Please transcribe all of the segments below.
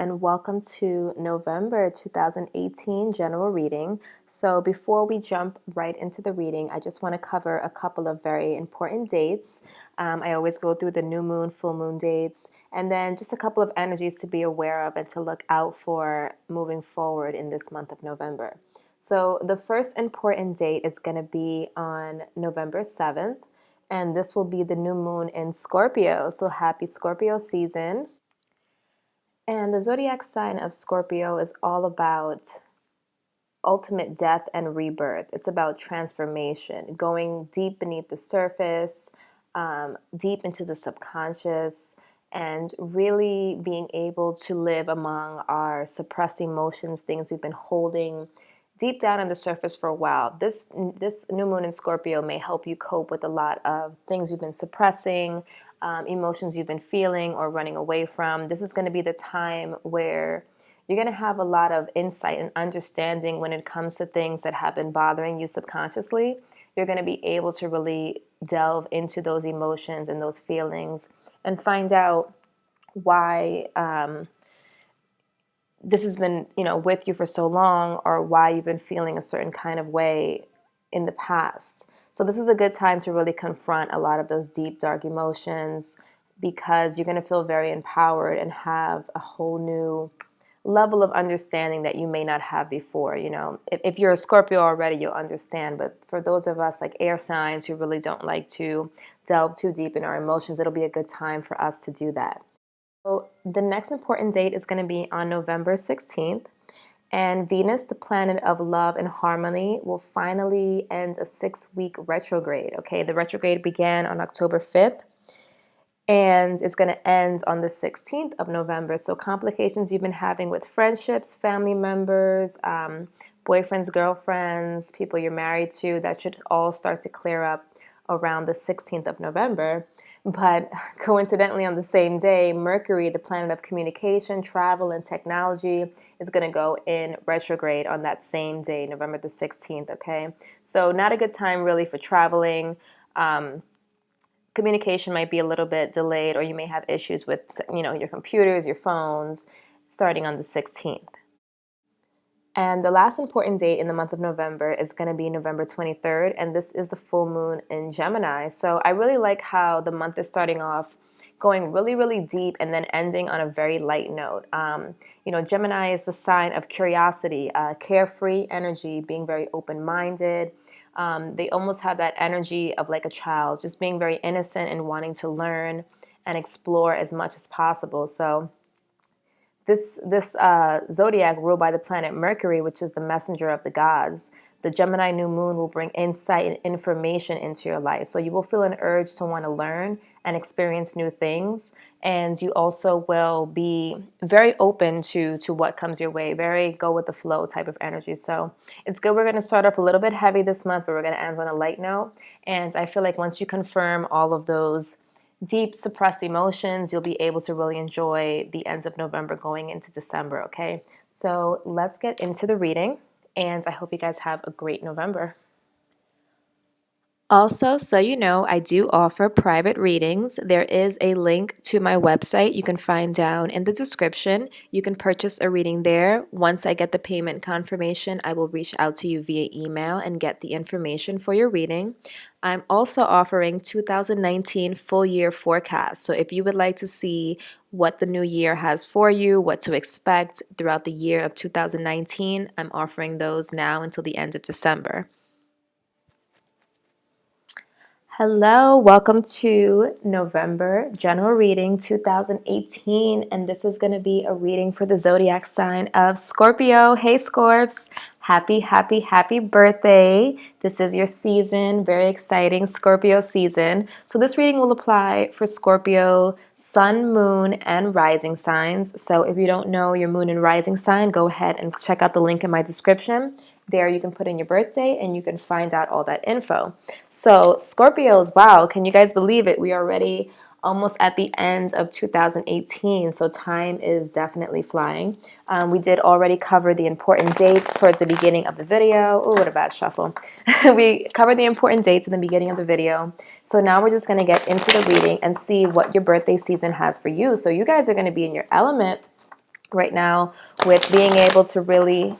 and welcome to November 2018 general reading. So before we jump right into the reading, I just want to cover a couple of very important dates. I always go through the new moon, full moon dates, and then just a couple of energies to be aware of and to look out for moving forward in this month of November. So the first important date is going to be on November 7th, and this will be the new moon in Scorpio. So happy Scorpio season. And the zodiac sign of Scorpio is all about ultimate death and rebirth. It's about transformation, going deep beneath the surface, deep into the subconscious, and really being able to live among our suppressed emotions, things we've been holding deep down on the surface for a while. This new moon in Scorpio may help you cope with a lot of things you've been suppressing, emotions you've been feeling or running away from. This is going to be the time where you're going to have a lot of insight and understanding when it comes to things that have been bothering you subconsciously. You're going to be able to really delve into those emotions and those feelings and find out why this has been, with you for so long, or why you've been feeling a certain kind of way in the past. So this is a good time to really confront a lot of those deep, dark emotions, because you're going to feel very empowered and have a whole new level of understanding that you may not have before. If you're a Scorpio already, you'll understand. But for those of us like air signs who really don't like to delve too deep in our emotions, it'll be a good time for us to do that. So the next important date is going to be on November 16th. And Venus, the planet of love and harmony, will finally end a 6-week retrograde. Okay, the retrograde began on October 5th. And it's going to end on the 16th of November. So complications you've been having with friendships, family members, boyfriends, girlfriends, people you're married to, that should all start to clear up around the 16th of November. But coincidentally, on the same day, Mercury, the planet of communication, travel, and technology, is going to go in retrograde on that same day, November the 16th, okay? So not a good time really for traveling. Communication might be a little bit delayed, or you may have issues with, your computers, your phones, starting on the 16th. And the last important date in the month of November is going to be November 23rd, and this is the full moon in Gemini. So I really like how the month is starting off going really, really deep and then ending on a very light note. Gemini is the sign of curiosity, carefree energy, being very open-minded. They almost have that energy of like a child, just being very innocent and wanting to learn and explore as much as possible. So this zodiac ruled by the planet Mercury, which is the messenger of the gods, the Gemini new moon will bring insight and information into your life. So you will feel an urge to want to learn and experience new things. And you also will be very open to what comes your way, very go with the flow type of energy. So it's good. We're going to start off a little bit heavy this month, but we're going to end on a light note. And I feel like once you confirm all of those deep suppressed emotions, you'll be able to really enjoy the ends of November going into December, okay? So let's get into the reading, and I hope you guys have a great November. Also, so you know, I do offer private readings. There is a link to my website you can find down in the description. You can purchase a reading there. Once I get the payment confirmation, I will reach out to you via email and get the information for your reading. I'm also offering 2019 full year forecast. So if you would like to see what the new year has for you, what to expect throughout the year of 2019, I'm offering those now until the end of December. Hello, welcome to November General Reading 2018, and this is going to be a reading for the zodiac sign of Scorpio. Hey Scorps, happy birthday. This is your season, very exciting Scorpio season. So this reading will apply for Scorpio, sun, moon, and rising signs. So if you don't know your moon and rising sign, go ahead and check out the link in my description. There you can put in your birthday and you can find out all that info. So Scorpios, wow, can you guys believe it? We are already almost at the end of 2018, so time is definitely flying. We did already cover the important dates towards the beginning of the video. Oh, what a bad shuffle. We covered the important dates in the beginning of the video. So now we're just going to get into the reading and see what your birthday season has for you. So you guys are going to be in your element right now with being able to really,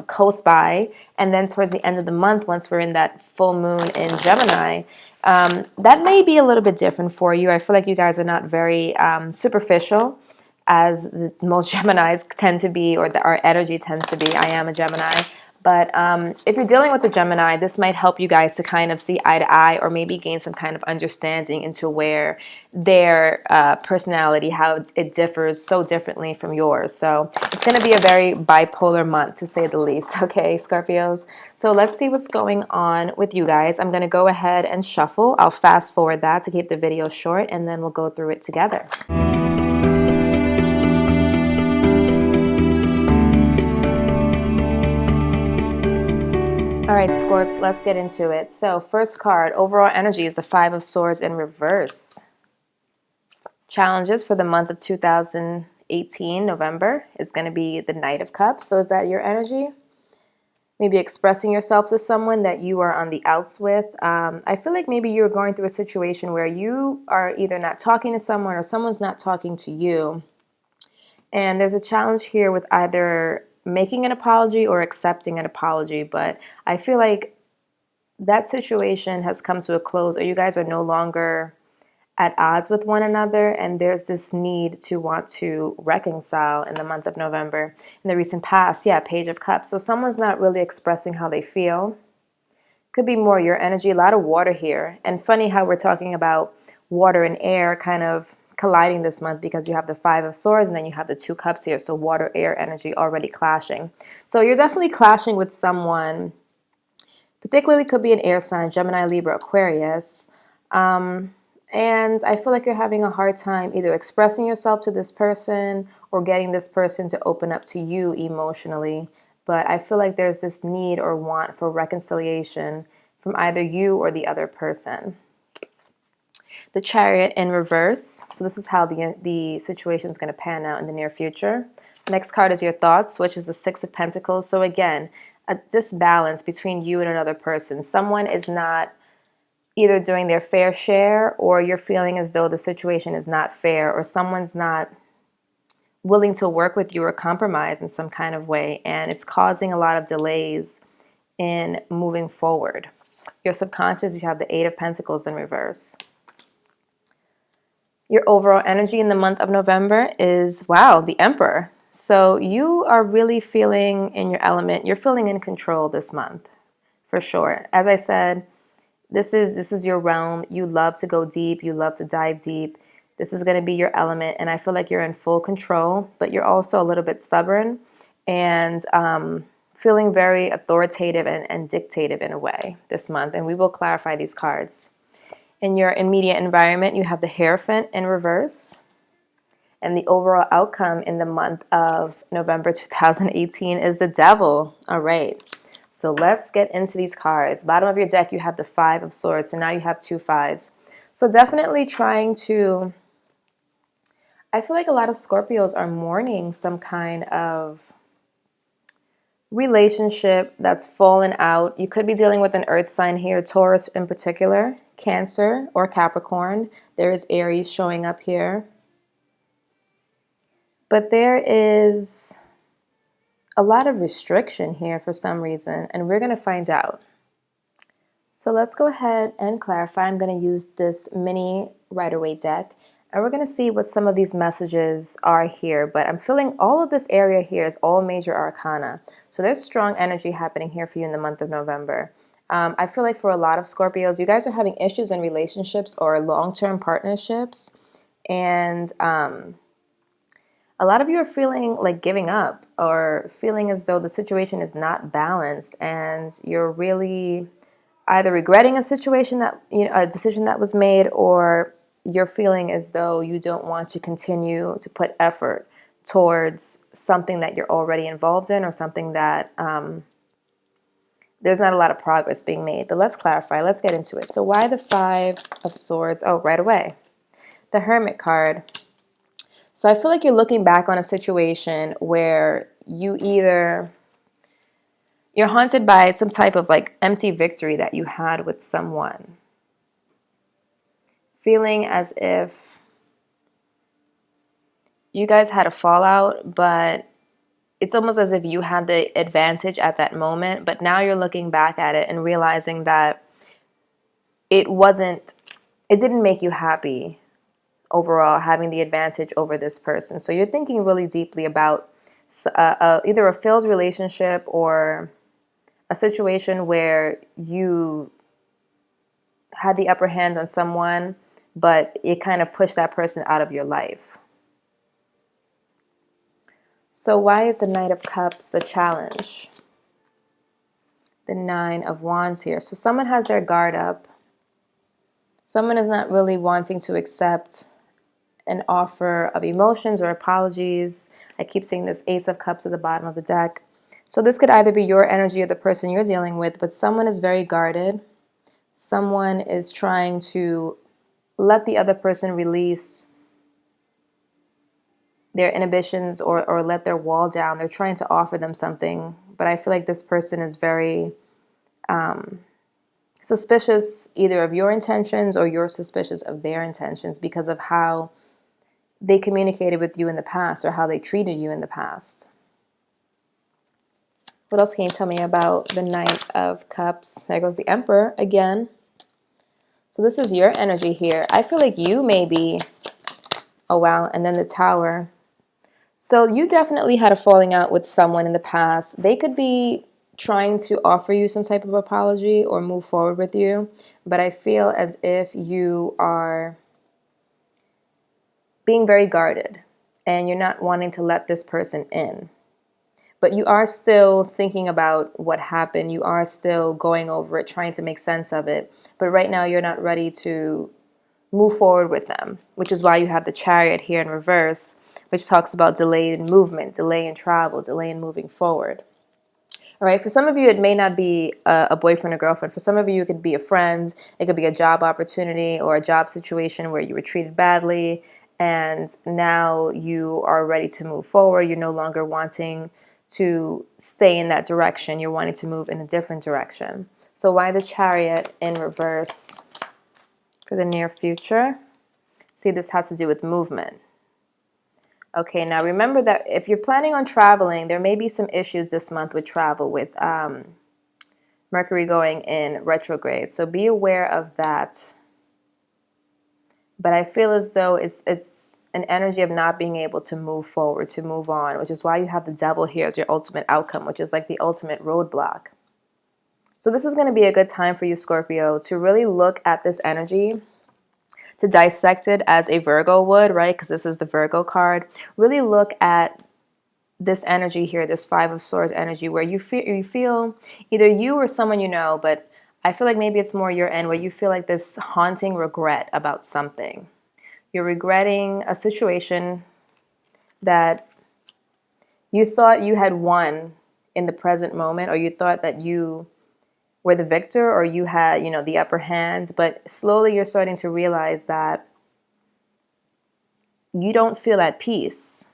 coast by. And then towards the end of the month, once we're in that full moon in Gemini, that may be a little bit different for you. I feel like you guys are not very superficial, as most Geminis tend to be, or our energy tends to be. I am a Gemini. But if you're dealing with a Gemini, this might help you guys to kind of see eye to eye, or maybe gain some kind of understanding into where their personality, how it differs so differently from yours. So it's going to be a very bipolar month, to say the least. Okay, Scorpios. So let's see what's going on with you guys. I'm going to go ahead and shuffle. I'll fast forward that to keep the video short, and then we'll go through it together. All right, Scorps, let's get into it. So first card, overall energy, is the Five of Swords in reverse. Challenges for the month of 2018, November, is going to be the Knight of Cups. So is that your energy? Maybe expressing yourself to someone that you are on the outs with. I feel like maybe you're going through a situation where you are either not talking to someone or someone's not talking to you. And there's a challenge here with either making an apology or accepting an apology. But I feel like that situation has come to a close, or you guys are no longer at odds with one another, and there's this need to want to reconcile in the month of November. In the recent past, yeah, Page of Cups. So someone's not really expressing how they feel. Could be more your energy, a lot of water here. And funny how we're talking about water and air kind of colliding this month, because you have the Five of Swords and then you have the Two Cups here. So water, air energy already clashing. So you're definitely clashing with someone, particularly could be an air sign, Gemini, Libra, Aquarius. And I feel like you're having a hard time either expressing yourself to this person or getting this person to open up to you emotionally. But I feel like there's this need or want for reconciliation from either you or the other person. The Chariot in reverse. So this is how the situation is going to pan out in the near future. The next card is your thoughts, which is the Six of Pentacles. So again, a disbalance between you and another person. Someone is not either doing their fair share, or you're feeling as though the situation is not fair, or someone's not willing to work with you or compromise in some kind of way, and it's causing a lot of delays in moving forward. Your subconscious, you have the Eight of Pentacles in reverse. Your overall energy in the month of November is, wow, the Emperor. So you are really feeling in your element. You're feeling in control this month, for sure. As I said, this is your realm. You love to go deep. You love to dive deep. This is going to be your element, and I feel like you're in full control, but you're also a little bit stubborn and feeling very authoritative and dictative in a way this month, and we will clarify these cards. In your immediate environment, you have the Hierophant in reverse, and the overall outcome in the month of November 2018 is the Devil. All right. So let's get into these cards. Bottom of your deck, you have the Five of Swords. So now you have two fives. So definitely trying to, I feel like a lot of Scorpios are mourning some kind of relationship that's fallen out. You could be dealing with an earth sign here, Taurus in particular, Cancer or Capricorn. There is Aries showing up here. But there is a lot of restriction here for some reason, and we're going to find out. So let's go ahead and clarify. I'm going to use this mini Rider-Waite deck, and we're going to see what some of these messages are here. But I'm feeling all of this area here is all major arcana. So there's strong energy happening here for you in the month of November. I feel like for a lot of Scorpios, you guys are having issues in relationships or long-term partnerships, and a lot of you are feeling like giving up, or feeling as though the situation is not balanced, and you're really either regretting a situation that, a decision that was made, or you're feeling as though you don't want to continue to put effort towards something that you're already involved in, or something that there's not a lot of progress being made. But let's clarify. Let's get into it. So why the Five of Swords? Oh, right away. The Hermit card. So I feel like you're looking back on a situation where you're haunted by some type of like empty victory that you had with someone. Feeling as if you guys had a fallout, but it's almost as if you had the advantage at that moment, but now you're looking back at it and realizing that it didn't make you happy overall having the advantage over this person. So you're thinking really deeply about either a failed relationship or a situation where you had the upper hand on someone, but it kind of pushed that person out of your life. So why is the Knight of Cups the challenge? The Nine of Wands here. So someone has their guard up. Someone is not really wanting to accept an offer of emotions or apologies. I keep seeing this Ace of Cups at the bottom of the deck. So this could either be your energy or the person you're dealing with, but someone is very guarded. Someone is trying to let the other person release their inhibitions or let their wall down. They're trying to offer them something, but I feel like this person is very suspicious either of your intentions or you're suspicious of their intentions because of how they communicated with you in the past or how they treated you in the past. What else can you tell me about the Knight of Cups? There goes the Emperor again. So this is your energy here. I feel like you may be, oh wow, and then the Tower. So you definitely had a falling out with someone in the past. They could be trying to offer you some type of apology or move forward with you, but I feel as if you are being very guarded and you're not wanting to let this person in. But you are still thinking about what happened. You are still going over it, trying to make sense of it. But right now you're not ready to move forward with them, which is why you have the Chariot here in reverse, which talks about delay in movement, delay in travel, delay in moving forward. All right, for some of you, it may not be a boyfriend or girlfriend. For some of you, it could be a friend. It could be a job opportunity or a job situation where you were treated badly and now you are ready to move forward. You're no longer wanting to stay in that direction. You're wanting to move in a different direction. So why the Chariot in reverse for the near future? See, this has to do with movement. Okay, now remember that if you're planning on traveling, there may be some issues this month with travel, with Mercury going in retrograde. So be aware of that. But I feel as though it's an energy of not being able to move forward, to move on, which is why you have the Devil here as your ultimate outcome, which is like the ultimate roadblock. So this is going to be a good time for you, Scorpio, to really look at this energy, to dissect it as a Virgo would, right? Because this is the Virgo card. Really look at this energy here, this Five of Swords energy, where you feel either you or someone you know, but I feel like maybe it's more your end, where you feel like this haunting regret about something. You're regretting a situation that you thought you had won in the present moment, or you thought that you were the victor or you had, the upper hand, but slowly you're starting to realize that you don't feel at peace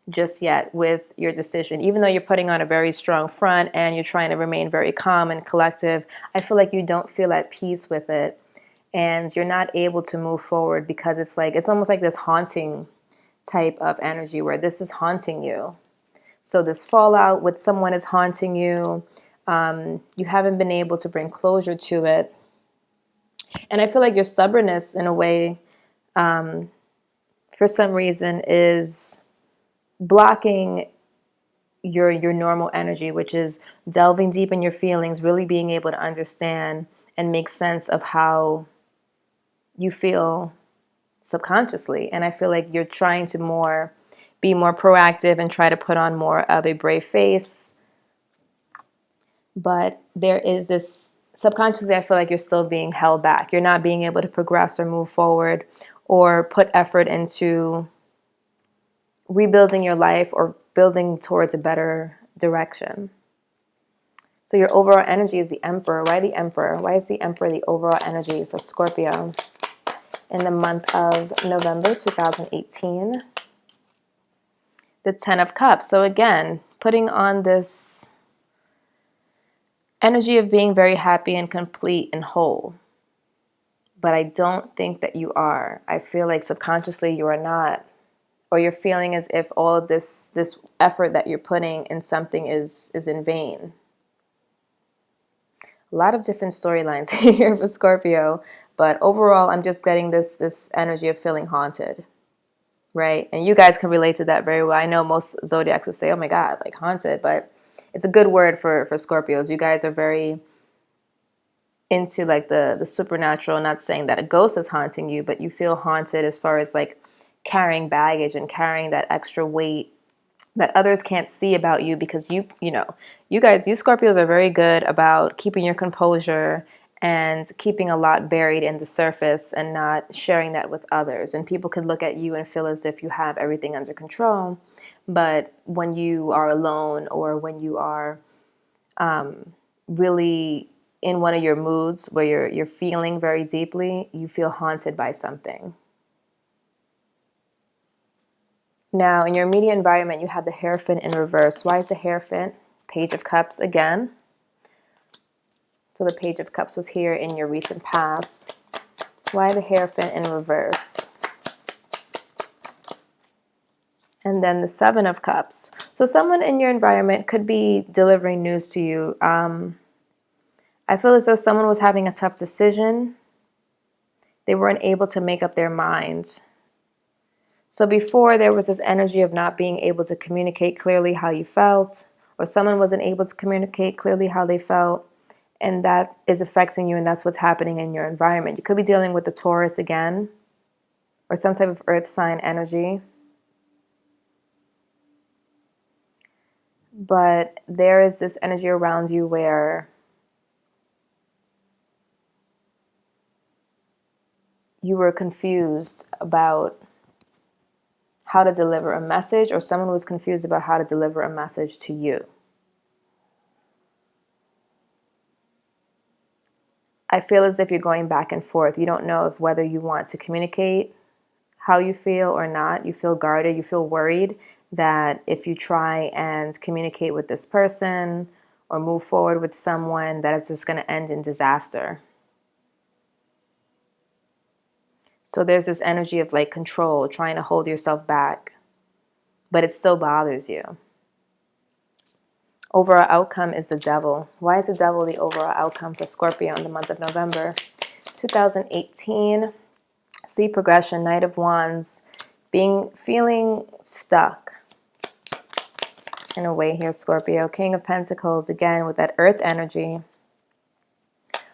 just yet with your decision. Even though you're putting on a very strong front and you're trying to remain very calm and collective, I feel like you don't feel at peace with it and you're not able to move forward because it's almost like this haunting type of energy where this is haunting you. So this fallout with someone is haunting you. You haven't been able to bring closure to it. And I feel like your stubbornness in a way, for some reason, is blocking your normal energy, which is delving deep in your feelings, really being able to understand and make sense of how you feel subconsciously. And I feel like you're trying to be more proactive and try to put on more of a brave face. But there is this subconsciously, I feel like you're still being held back. You're not being able to progress or move forward or put effort into rebuilding your life or building towards a better direction. So your overall energy is the Emperor. Why the Emperor? Why is the Emperor the overall energy for Scorpio in the month of November 2018? The Ten of Cups. So again, putting on this energy of being very happy and complete and whole. But I don't think that you are. I feel like subconsciously you are not. or you're feeling as if all of this effort that you're putting in something is in vain. A lot of different storylines here for Scorpio, but overall, I'm just getting this energy of feeling haunted, right? And you guys can relate to that very well. I know most zodiacs would say, "Oh my God, like haunted," but it's a good word for Scorpios. You guys are very into like the supernatural. Not saying that a ghost is haunting you, but you feel haunted as far as like carrying baggage and carrying that extra weight that others can't see about you, because you know, you guys, you Scorpios are very good about keeping your composure and keeping a lot buried in the surface and not sharing that with others. And people could look at you and feel as if you have everything under control. But when you are alone, or when you are really in one of your moods where you're feeling very deeply, you feel haunted by something. Now, in your immediate environment, you have the Hierophant in reverse. Why is the Hierophant? Page of Cups again. So the Page of Cups was here in your recent past. Why the Hierophant in reverse? And then the Seven of Cups. So someone in your environment could be delivering news to you. I feel as though someone was having a tough decision. They weren't able to make up their minds. So before, there was this energy of not being able to communicate clearly how you felt, or someone wasn't able to communicate clearly how they felt, and that is affecting you, and that's what's happening in your environment. You could be dealing with the Taurus again, or some type of earth sign energy. But there is this energy around you where you were confused about how to deliver a message, or someone was confused about how to deliver a message to you. I feel as if you're going back and forth. You don't know if whether you want to communicate how you feel or not. You feel guarded. You feel worried that if you try and communicate with this person or move forward with someone, that it's just going to end in disaster. So there's this energy of like control, trying to hold yourself back, but it still bothers you. Overall outcome is the Devil. Why is the Devil the overall outcome for Scorpio in the month of November 2018? See progression, Knight of Wands, feeling stuck in a way here, Scorpio. King of Pentacles, again, with that earth energy.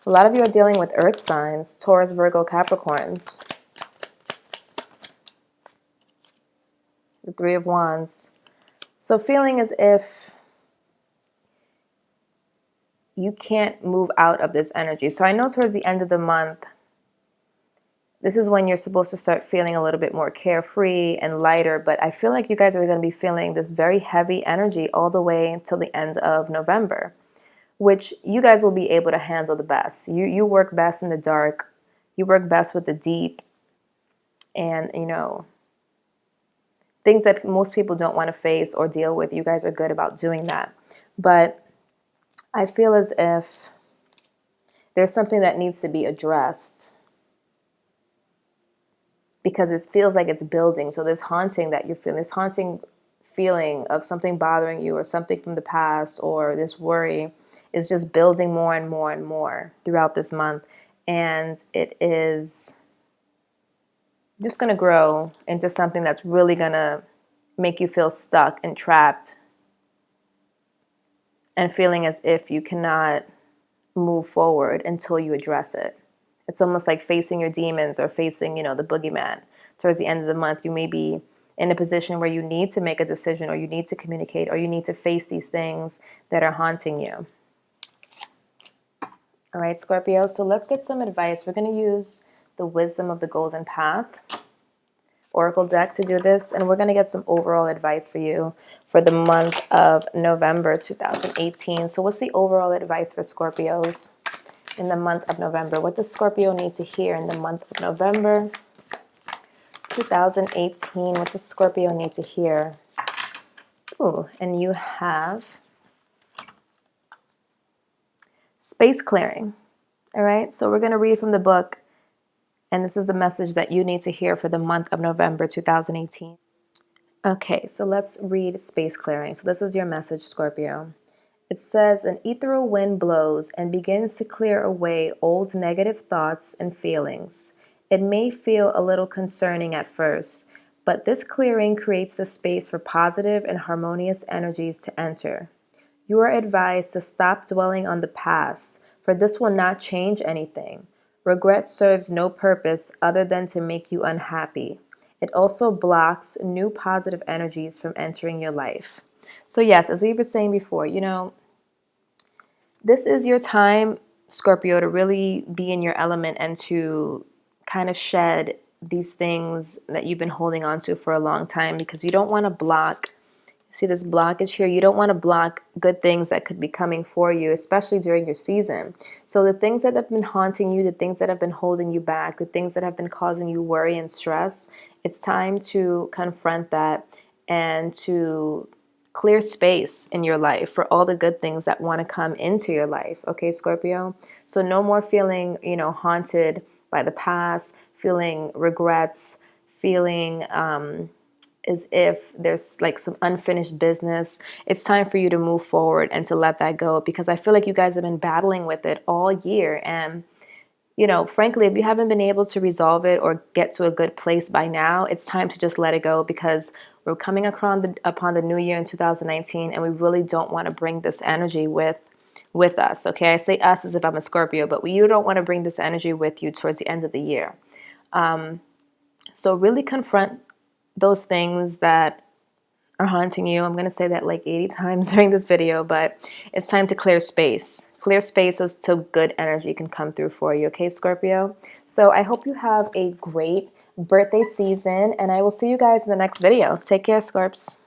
A lot of you are dealing with earth signs, Taurus, Virgo, Capricorns. The Three of Wands. So feeling as if you can't move out of this energy. So I know towards the end of the month, this is when you're supposed to start feeling a little bit more carefree and lighter, but I feel like you guys are going to be feeling this very heavy energy all the way until the end of November, which you guys will be able to handle the best. You work best in the dark. You work best with the deep, and, you know, things that most people don't want to face or deal with. You guys are good about doing that. But I feel as if there's something that needs to be addressed, because it feels like it's building. So this haunting that you're feeling, this haunting feeling of something bothering you or something from the past, or this worry, is just building more and more and more throughout this month. And it is just going to grow into something that's really going to make you feel stuck and trapped and feeling as if you cannot move forward until you address it. It's almost like facing your demons or facing, you know, the boogeyman. Towards the end of the month, you may be in a position where you need to make a decision, or you need to communicate, or you need to face these things that are haunting you. All right, Scorpio, so let's get some advice. We're going to use the Wisdom of the Golden Path Oracle deck to do this, and we're going to get some overall advice for you for the month of November 2018. So what's the overall advice for Scorpios in the month of November? What does Scorpio need to hear in the month of November 2018? What does Scorpio need to hear? Ooh, and you have space clearing. All right, so we're going to read from the book, and this is the message that you need to hear for the month of November 2018. Okay, so let's read space clearing. So this is your message, Scorpio. It says, an ethereal wind blows and begins to clear away old negative thoughts and feelings. It may feel a little concerning at first, but this clearing creates the space for positive and harmonious energies to enter. You are advised to stop dwelling on the past, for this will not change anything. Regret serves no purpose other than to make you unhappy. It also blocks new positive energies from entering your life. So, yes, as we were saying before, this is your time, Scorpio, to really be in your element and to kind of shed these things that you've been holding on to for a long time, because you don't want to block. See this blockage here? You don't want to block good things that could be coming for you, especially during your season. So the things that have been haunting you, the things that have been holding you back, the things that have been causing you worry and stress, it's time to confront that and to clear space in your life for all the good things that want to come into your life. Okay, Scorpio? So no more feeling, haunted by the past, feeling regrets, feeling as if there's like some unfinished business. It's time for you to move forward and to let that go, because I feel like you guys have been battling with it all year. And, frankly, if you haven't been able to resolve it or get to a good place by now, it's time to just let it go, because we're coming upon the new year in 2019, and we really don't want to bring this energy with us. Okay, I say us as if I'm a Scorpio, but you don't want to bring this energy with you towards the end of the year. So really confront those things that are haunting you. I'm going to say that like 80 times during this video, but it's time to clear space. Clear space so good energy can come through for you, okay, Scorpio? So I hope you have a great birthday season, and I will see you guys in the next video. Take care, Scorps.